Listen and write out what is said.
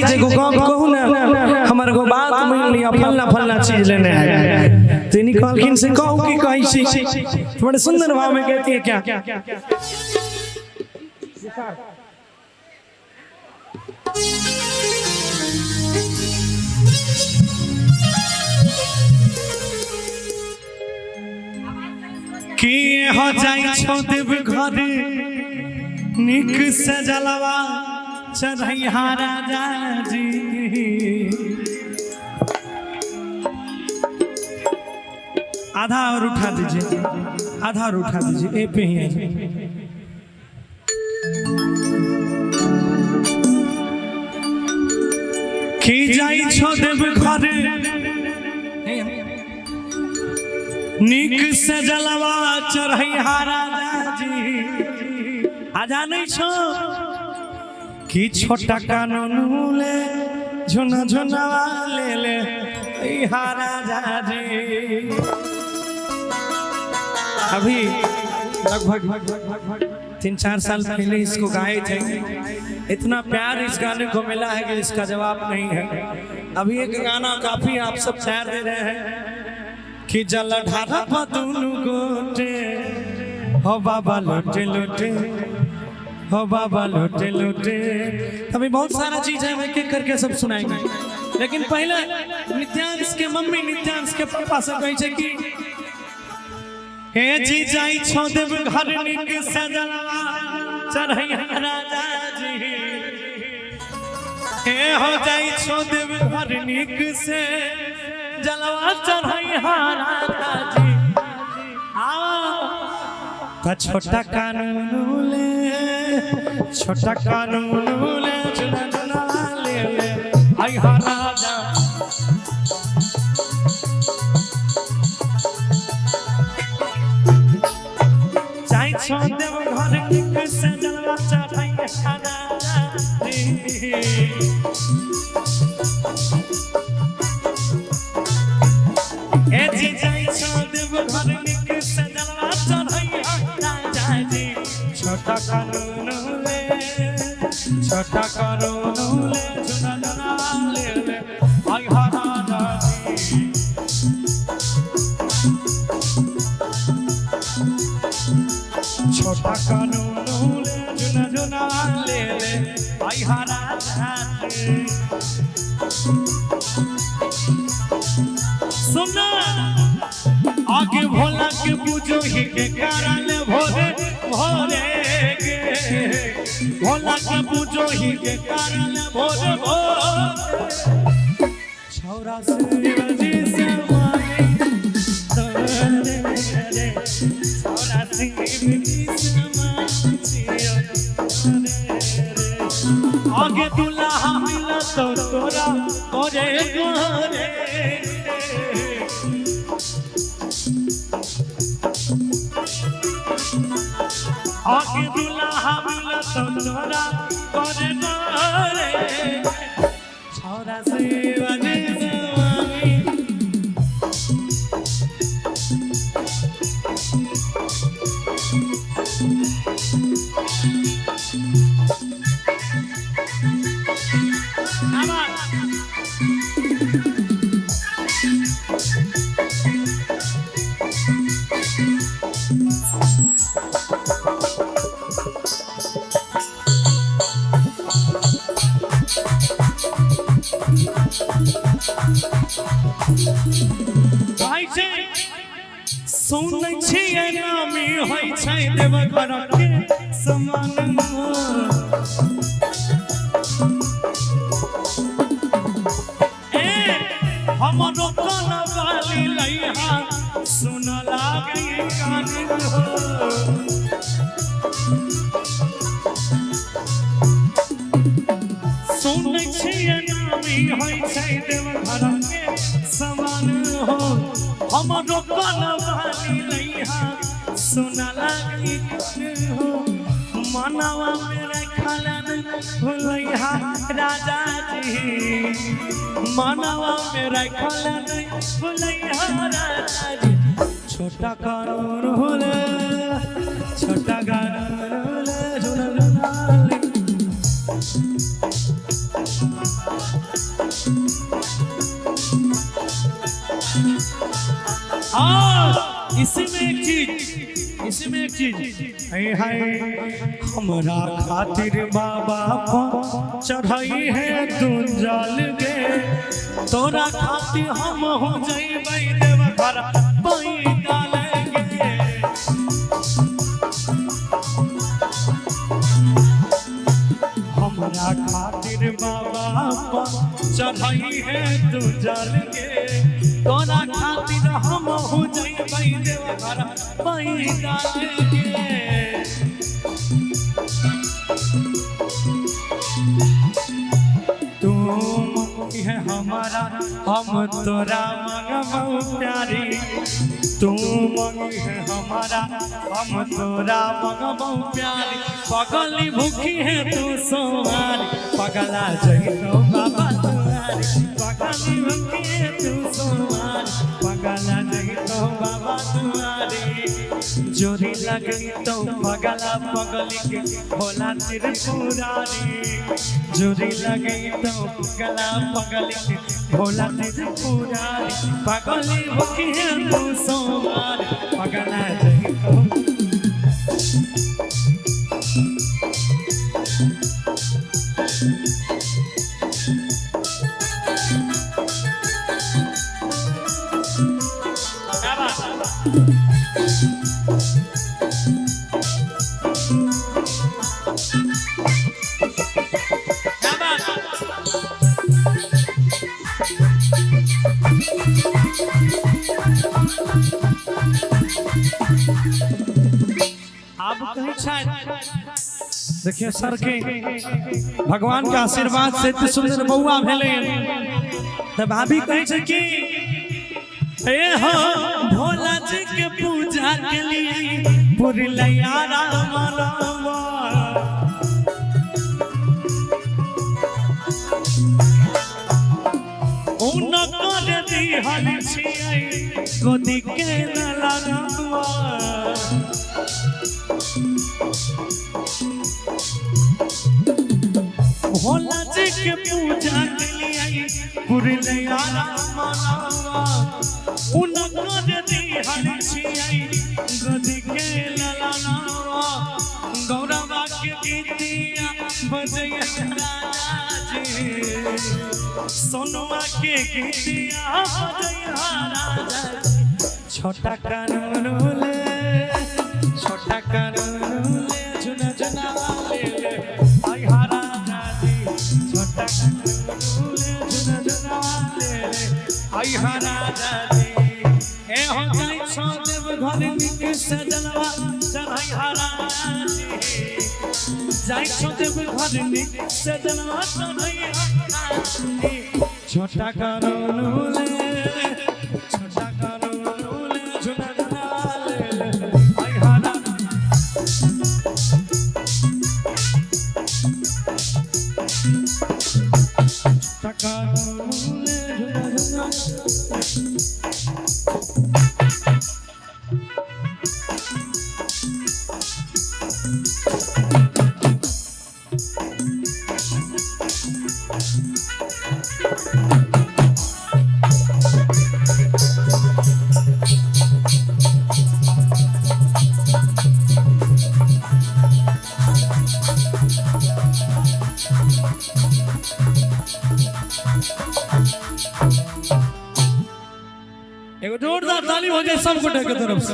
चीज को कहू ना हमर को बात मान लिया फलना फलना चीज लेने आए तो निकालखिन से कहू की कही छी बड़े सुंदर भाव में कहती है क्या कि हो जाई छो देव घर निक सजलवा चढ़ैया राजा जी आधा और उठा दीजिए आधा और उठा दीजिए ए पे ही कि जाई छो देव घर निक सजलवा चढ़ैया राजा जी आजा नहीं छो कि छोटा कानून ले झुना झुनावा ले ले राजा जी अभी लगभग 3-4 साल पहले इसको गाए थे इतना प्यार इस गाने को मिला है कि इसका जवाब नहीं है अभी एक गाना काफी आप सब प्यार दे रहे हैं कि जल ढारा पतुनु गोटे हो बाबा लोटे लोटे हो बाबा लोटे लोटे अभी बहुत सारा चीज है एक एक करके सब सुनाएंगे लेकिन पहले नित्यांश के मम्मी नित्यांश के पापा से कहे छे कि हे जी जाई छो देव घर निक सजलवा चढ़ैया राजा जी हे हो जाई छो देव घर निक से जलवा चढ़ैया राजा जी आओ छोटा कानून ले झुना झुना ले ले आई हा राजा जाई छो देव घर निक से जलवा चढ़ैया राजा ए जी जाई छो देव घर निक से जलवा चढ़ैया राजा जी छोटा कानून ले झुना झुना ले ले आई हा राजा जी छोटा कानून ले झुना झुना ले ले आई हा राजा जी सुना आगे भोला के पूजो ही के कारण भोरे भोरे के भोला के पूजो ही के कारण भोरे भोरे छौरा से बजी से मारे तोरे छौरा से बजी से मारे आगे दुल्हा मिला तो तोरा गोरे गोरे आगे दुल्हा मिला तो तोरा गोरे गोरे छौरा से बजे जवानी सुनै छियै नामी होइ छै देव घर के समान ए हमरो कान वाली लइहा सुन लागे कान हो सुनै छियै नामी होइ छै देव घर के समान हो हमरो कान वाली लइहा सुना लागी हो मनवा मेरे खलन भुलैया राजा जी मनवा मेरे खलन भुलैया राजा जी छोटा कानून होले छोटा कानून होले झुना झुना इसमें एक चीज हाय हमरा खातिर बाबा पर चढ़ाई है तू जल गे तोरा खातिर हम हो जइबै देवघर पैदल गे हमरा खातिर बाबा पर चढ़ाई है तू जल गे तोरा खातिर हम हो जइबै देवघर पैदल गे तू है हमारा हम तोरा मंगबौ प्यारी तू मंगी है हमारा हम तोरा मंगबौ प्यारी पगली भूखी है तू सोमारी पगला जइतो बाबा तुम्हारी पगली भूखी है तू सोमारी पगला जइतो बाबा तुम्हारी जोरी लगी तो पगला पगली के भोला त्रिपुरारी जोरी लगी तो पगला पगली के भोला त्रिपुरारी पगली भूखी है तू सोमारी पगला जइतो आप कहीं शायद देखिए सर के भगवान के आशीर्वाद से इतने सुंदर बउआ भेले तो भाभी कहे छे कि ए हो भोला जी के पूजा के लिए पुरलैया राम रामा उन कर दी हल छियै गोदी के ललनवा भोला जी के पूजा के लिए पुरलैया राम रामा उन कर दी हल छियै गोदी के ललनवा गौरवा के गीतिया बजैया राजा सोनुआ के गीतिया बजैया राजा छोटा कानून ले झुना झुना ले आई हारा दादी छोटा कानून ले झुना झुना ले आई हारा दादी ए हो जाई छो देव घर निक सजनवा चढ़ाई हारा दादी जाई छो देव घर निक सजनवा चढ़ाई हारा दादी छोटा कानून ले झुना झुना ले आई हारा छोटा कानून ले झुना झुना एगो जोरदार ताली हो जाए सबको के तरफ से।